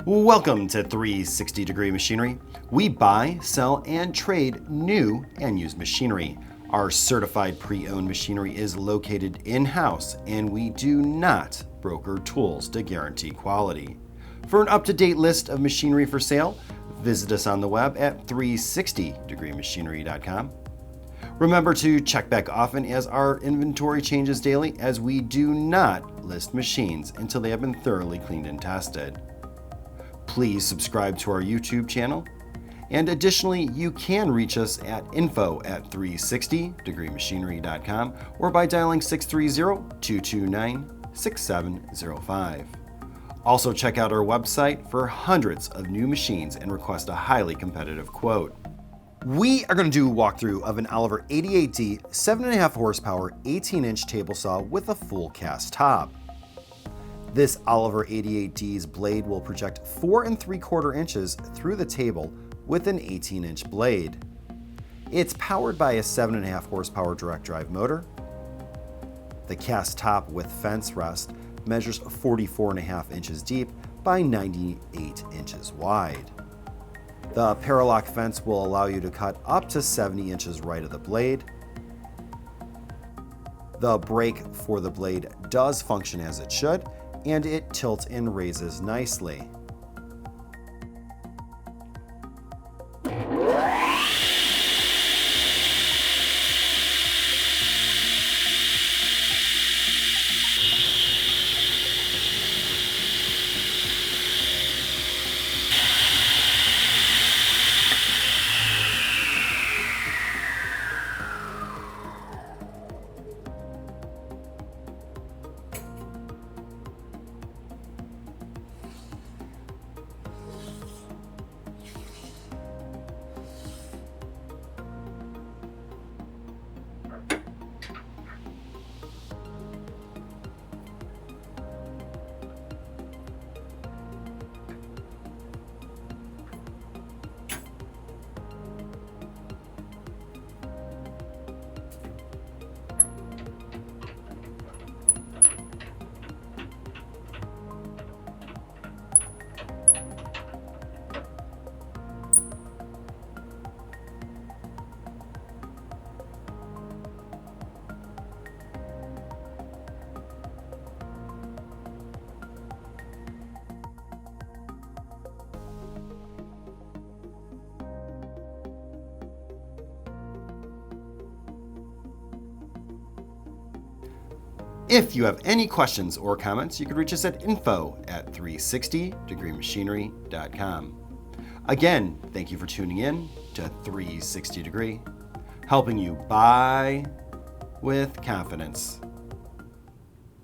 Welcome to 360 Degree Machinery. We buy, sell, and trade new and used machinery. Our certified pre-owned machinery is located in-house, and we do not broker tools to guarantee quality. For an up-to-date list of machinery for sale, visit us on the web at 360degreemachinery.com. Remember to check back often as our inventory changes daily, as we do not list machines until they have been thoroughly cleaned and tested. Please subscribe to our YouTube channel. And additionally, you can reach us at info@360degreemachinery.com or by dialing 630-229-6705. Also check out our website for hundreds of new machines and request a highly competitive quote. We are going to do a walkthrough of an Oliver 88D 7.5 horsepower 18-inch table saw with a full cast top. This Oliver 88D's blade will project 4 3/4 inches through the table with an 18-inch blade. It's powered by a 7.5 horsepower direct drive motor. The cast top with fence rest measures 44.5 inches deep by 98 inches wide. The paralock fence will allow you to cut up to 70 inches right of the blade. The brake for the blade does function as it should, and it tilts and raises nicely. If you have any questions or comments, you can reach us at info@360degreemachinery.com. Again, thank you for tuning in to 360 Degree, helping you buy with confidence.